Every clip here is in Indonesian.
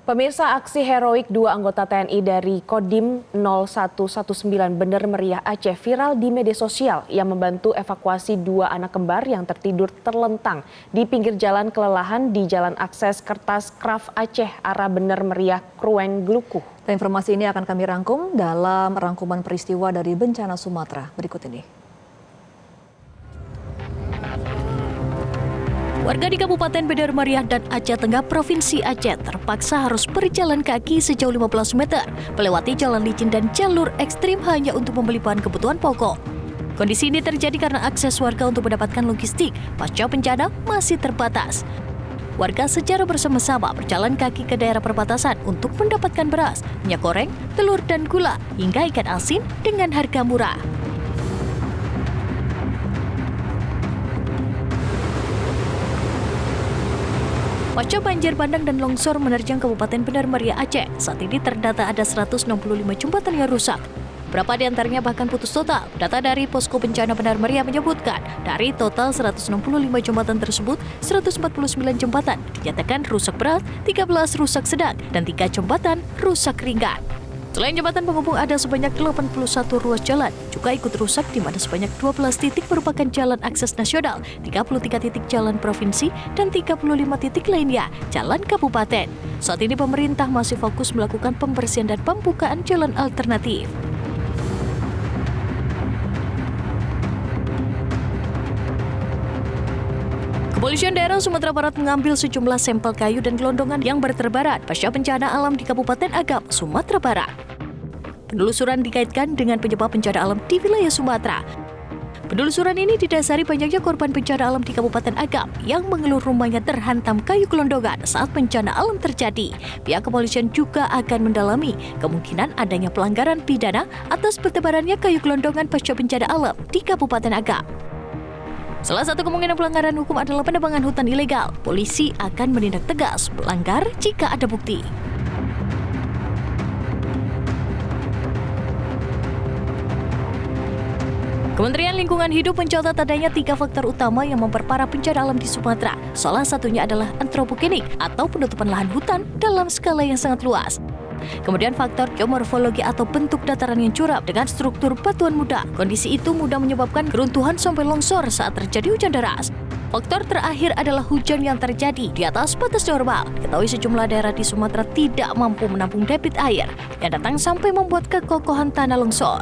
Pemirsa, aksi heroik dua anggota TNI dari Kodim 0119 Bener Meriah Aceh viral di media sosial yang membantu evakuasi dua anak kembar yang tertidur terlentang di pinggir jalan kelelahan di Jalan Akses Kertas Kraf Aceh arah Bener Meriah Krueng Glukuh. Informasi ini akan kami rangkum dalam rangkuman peristiwa dari bencana Sumatera berikut ini. Warga di Kabupaten Bener Meriah dan Aceh Tengah, Provinsi Aceh terpaksa harus berjalan kaki sejauh 15 meter, melewati jalan licin dan jalur ekstrim hanya untuk membeli bahan kebutuhan pokok. Kondisi ini terjadi karena akses warga untuk mendapatkan logistik pasca bencana masih terbatas. Warga secara bersama-sama berjalan kaki ke daerah perbatasan untuk mendapatkan beras, minyak goreng, telur dan gula, hingga ikan asin dengan harga murah. Pasca banjir bandang dan longsor menerjang Kabupaten Bener Meriah Aceh, saat ini terdata ada 165 jembatan yang rusak. Berapa di antaranya bahkan putus total. Data dari Posko Bencana Bener Meriah menyebutkan, dari total 165 jembatan tersebut, 149 jembatan dinyatakan rusak berat, 13 rusak sedang, dan 3 jembatan rusak ringan. Selain jembatan penghubung ada sebanyak 81 ruas jalan, juga ikut rusak di mana sebanyak 12 titik merupakan jalan akses nasional, 33 titik jalan provinsi, dan 35 titik lainnya jalan kabupaten. Saat ini pemerintah masih fokus melakukan pembersihan dan pembukaan jalan alternatif. Kepolisian daerah Sumatera Barat mengambil sejumlah sampel kayu dan gelondongan yang berterbaran pasca bencana alam di Kabupaten Agam, Sumatera Barat. Penelusuran dikaitkan dengan penyebab bencana alam di wilayah Sumatera. Penelusuran ini didasari banyaknya korban bencana alam di Kabupaten Agam yang mengeluh rumahnya terhantam kayu gelondongan saat bencana alam terjadi. Pihak kepolisian juga akan mendalami kemungkinan adanya pelanggaran pidana atas bertebarannya kayu gelondongan pasca bencana alam di Kabupaten Agam. Salah satu kemungkinan pelanggaran hukum adalah penebangan hutan ilegal. Polisi akan menindak tegas pelanggar jika ada bukti. Kementerian Lingkungan Hidup mencatat adanya 3 faktor utama yang memperparah bencana alam di Sumatera. Salah satunya adalah antropogenik atau penutupan lahan hutan dalam skala yang sangat luas. Kemudian faktor geomorfologi atau bentuk dataran yang curam dengan struktur batuan muda. Kondisi itu mudah menyebabkan keruntuhan sampai longsor saat terjadi hujan deras. Faktor terakhir adalah hujan yang terjadi di atas batas normal. Diketahui sejumlah daerah di Sumatera tidak mampu menampung debit air yang datang sampai membuat kekokohan tanah longsor.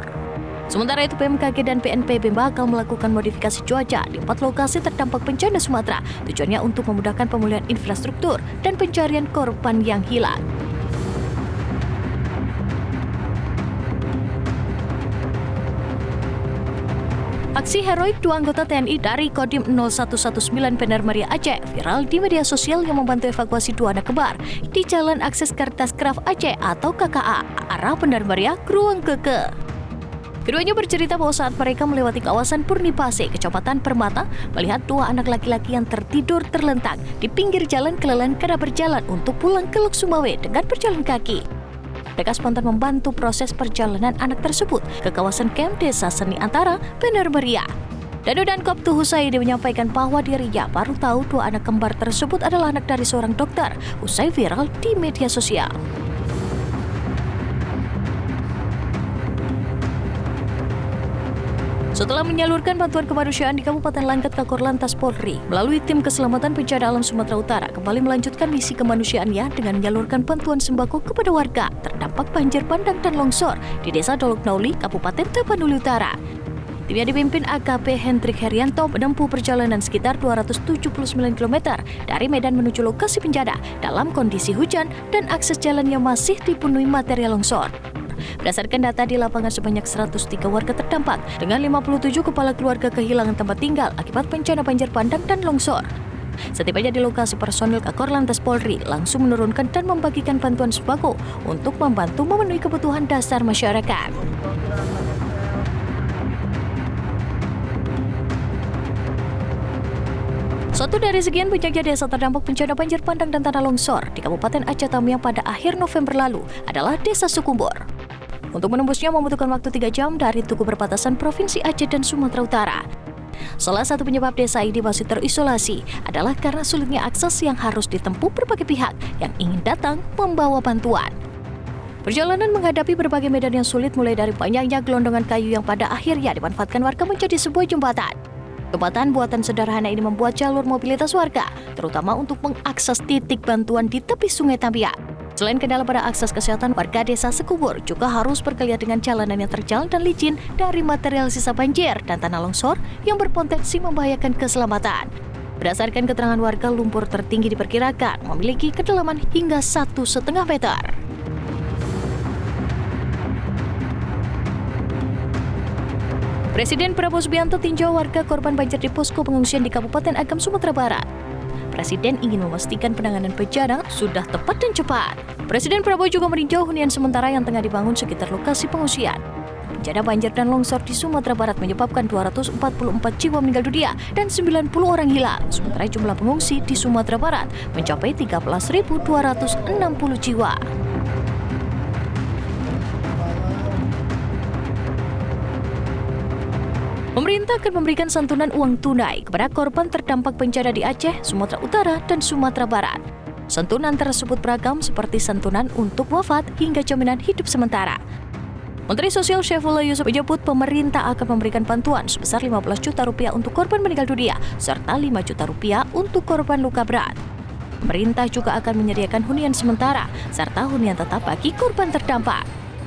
Sementara itu BMKG dan BNPB bakal melakukan modifikasi cuaca di 4 lokasi terdampak bencana Sumatera. Tujuannya untuk memudahkan pemulihan infrastruktur dan pencarian korban yang hilang. Aksi heroik dua anggota TNI dari Kodim 0119 Bener Meriah Aceh viral di media sosial yang membantu evakuasi dua anak kembar di Jalan Akses Kertas Kraf Aceh atau KKA, arah Bener Meriah Krueng Glukuh. Keduanya bercerita bahwa saat mereka melewati kawasan Purnipase, Kecamatan Permata, melihat dua anak laki-laki yang tertidur terlentang di pinggir jalan kelelahan karena berjalan untuk pulang ke Lok Sumawe dengan berjalan kaki. Mereka spontan membantu proses perjalanan anak tersebut ke kawasan kamp Desa Seni Antara, Bener Meriah. Danu dan Koptu Husaini menyampaikan bahwa dirinya baru tahu dua anak kembar tersebut adalah anak dari seorang dokter, usai viral di media sosial. Setelah menyalurkan bantuan kemanusiaan di Kabupaten Langkat, Kakor-Lantas Polri melalui tim keselamatan bencana alam Sumatera Utara kembali melanjutkan misi kemanusiaannya dengan menyalurkan bantuan sembako kepada warga terdampak banjir bandang dan longsor di Desa Dolok Nauli, Kabupaten Tapanuli Utara. Tim yang dipimpin AKP Hendrik Herianto menempuh perjalanan sekitar 279 km dari Medan menuju lokasi bencana dalam kondisi hujan dan akses jalan yang masih dipenuhi material longsor. Berdasarkan data di lapangan sebanyak 103 warga terdampak dengan 57 kepala keluarga kehilangan tempat tinggal akibat bencana banjir bandang dan longsor. Setibanya di lokasi, personil Kakor-Lantas Polri langsung menurunkan dan membagikan bantuan sembako untuk membantu memenuhi kebutuhan dasar masyarakat. Satu dari sekian banyaknya desa terdampak bencana banjir bandang dan tanah longsor di Kabupaten Aceh Tamiang pada akhir November lalu adalah Desa Sukumbur. Untuk menembusnya membutuhkan waktu 3 jam dari tugu perbatasan Provinsi Aceh dan Sumatera Utara. Salah satu penyebab desa ini masih terisolasi adalah karena sulitnya akses yang harus ditempuh berbagai pihak yang ingin datang membawa bantuan. Perjalanan menghadapi berbagai medan yang sulit mulai dari banyaknya gelondongan kayu yang pada akhirnya dimanfaatkan warga menjadi sebuah jembatan. Jembatan buatan sederhana ini membuat jalur mobilitas warga, terutama untuk mengakses titik bantuan di tepi Sungai Tambia. Selain kendala pada akses kesehatan, warga desa Sekubur juga harus berkelihar dengan jalanan yang terjal dan licin dari material sisa banjir dan tanah longsor yang berpotensi membahayakan keselamatan. Berdasarkan keterangan warga, lumpur tertinggi diperkirakan memiliki kedalaman hingga 1,5 meter. Presiden Prabowo Subianto tinjau warga korban banjir di posko pengungsian di Kabupaten Agam, Sumatera Barat. Presiden ingin memastikan penanganan bencana sudah tepat dan cepat. Presiden Prabowo juga meninjau hunian sementara yang tengah dibangun sekitar lokasi pengungsian. Bencana banjir dan longsor di Sumatera Barat menyebabkan 244 jiwa meninggal dunia dan 90 orang hilang. Sementara jumlah pengungsi di Sumatera Barat mencapai 13.260 jiwa. Pemerintah akan memberikan santunan uang tunai kepada korban terdampak bencana di Aceh, Sumatera Utara, dan Sumatera Barat. Santunan tersebut beragam seperti santunan untuk wafat hingga jaminan hidup sementara. Menteri Sosial Syaifullah Yusuf menyebut pemerintah akan memberikan bantuan sebesar 15 juta rupiah untuk korban meninggal dunia, serta 5 juta rupiah untuk korban luka berat. Pemerintah juga akan menyediakan hunian sementara, serta hunian tetap bagi korban terdampak.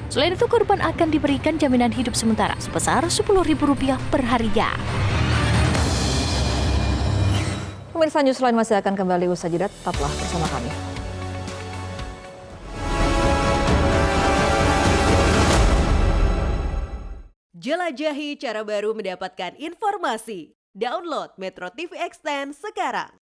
Selain itu, korban akan diberikan jaminan hidup sementara sebesar Rp10.000 per harinya. Pemirsa Newsline masih akan kembali usai jeda, tetaplah bersama kami. Jelajahi cara baru mendapatkan informasi. Download Metro TV Extend sekarang.